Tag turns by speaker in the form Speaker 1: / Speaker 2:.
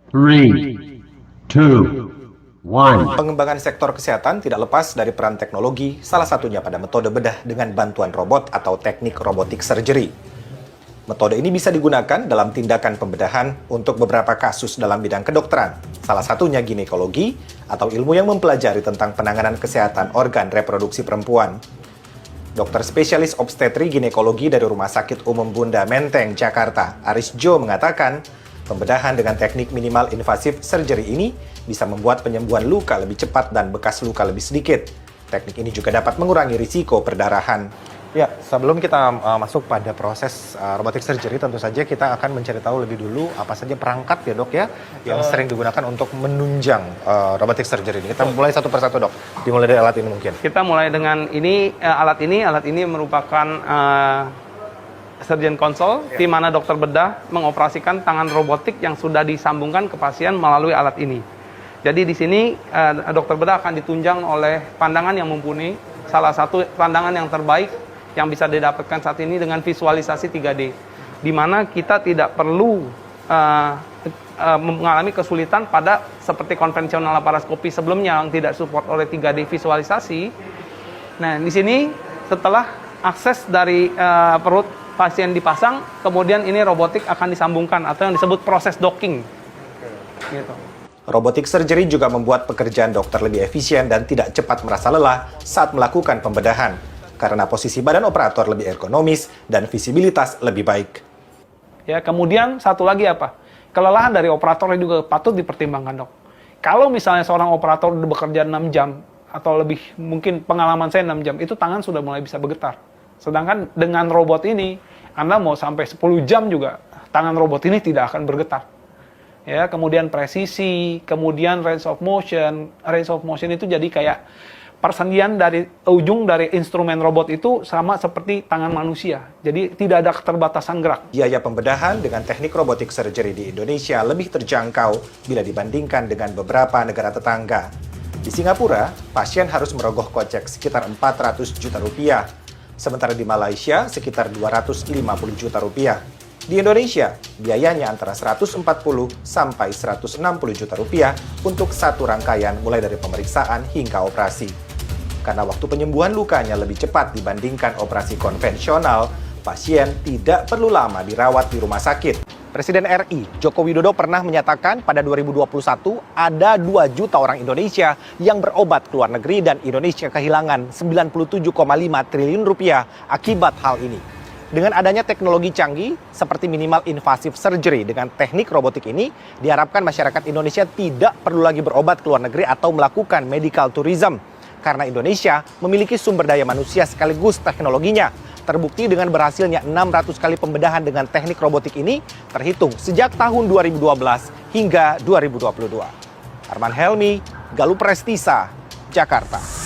Speaker 1: 3, 2, 1.
Speaker 2: Pengembangan sektor kesehatan tidak lepas dari peran teknologi, salah satunya pada metode bedah dengan bantuan robot atau teknik robotik surgery. Metode ini bisa digunakan dalam tindakan pembedahan untuk beberapa kasus dalam bidang kedokteran, salah satunya ginekologi atau ilmu yang mempelajari tentang penanganan kesehatan organ reproduksi perempuan. Dokter spesialis obstetri ginekologi dari Rumah Sakit Umum Bunda Menteng, Jakarta, Aris Jo mengatakan, pembedahan dengan teknik minimal invasif surgery ini bisa membuat penyembuhan luka lebih cepat dan bekas luka lebih sedikit. Teknik ini juga dapat mengurangi risiko perdarahan. Ya, sebelum kita masuk pada proses robotic surgery, tentu saja kita akan mencari tahu lebih dulu apa saja perangkat ya dok ya, yang sering digunakan untuk menunjang robotic surgery ini. Kita mulai satu persatu dok, dimulai dari alat ini mungkin.
Speaker 3: Kita mulai dengan ini, alat ini merupakan surgeon console, di mana dokter bedah mengoperasikan tangan robotik yang sudah disambungkan ke pasien melalui alat ini. Jadi di sini dokter bedah akan ditunjang oleh pandangan yang mumpuni, salah satu pandangan yang terbaik yang bisa didapatkan saat ini dengan visualisasi 3D, di mana kita tidak perlu mengalami kesulitan pada seperti konvensional laparoskopi sebelumnya yang tidak support oleh 3D visualisasi. Nah, di sini setelah akses dari perut pasien dipasang, kemudian ini robotik akan disambungkan atau yang disebut proses docking. Gitu.
Speaker 2: Robotic surgery juga membuat pekerjaan dokter lebih efisien dan tidak cepat merasa lelah saat melakukan pembedahan, karena posisi badan operator lebih ergonomis dan visibilitas lebih baik.
Speaker 3: Ya, kemudian satu lagi apa? Kelelahan dari operatornya juga patut dipertimbangkan, dok. Kalau misalnya seorang operator bekerja 6 jam atau lebih, mungkin pengalaman saya 6 jam, itu tangan sudah mulai bisa bergetar. Sedangkan dengan robot ini, Anda mau sampai 10 jam juga, tangan robot ini tidak akan bergetar. Ya, kemudian presisi, kemudian range of motion. Range of motion itu jadi kayak persendian dari ujung dari instrumen robot itu sama seperti tangan manusia. Jadi tidak ada keterbatasan gerak.
Speaker 2: Biaya pembedahan dengan teknik robotic surgery di Indonesia lebih terjangkau bila dibandingkan dengan beberapa negara tetangga. Di Singapura, pasien harus merogoh kocek sekitar 400 juta rupiah, sementara di Malaysia sekitar 250 juta rupiah. Di Indonesia, biayanya antara 140 sampai 160 juta rupiah untuk satu rangkaian mulai dari pemeriksaan hingga operasi. Karena waktu penyembuhan lukanya lebih cepat dibandingkan operasi konvensional, pasien tidak perlu lama dirawat di rumah sakit. Presiden RI Joko Widodo pernah menyatakan pada 2021 ada 2 juta orang Indonesia yang berobat ke luar negeri dan Indonesia kehilangan 97,5 triliun rupiah akibat hal ini. Dengan adanya teknologi canggih seperti minimal invasive surgery dengan teknik robotik ini, diharapkan masyarakat Indonesia tidak perlu lagi berobat ke luar negeri atau melakukan medical tourism. Karena Indonesia memiliki sumber daya manusia sekaligus teknologinya. Terbukti dengan berhasilnya 600 kali pembedahan dengan teknik robotik ini terhitung sejak tahun 2012 hingga 2022. Arman Helmi, Galuh Prestisa, Jakarta.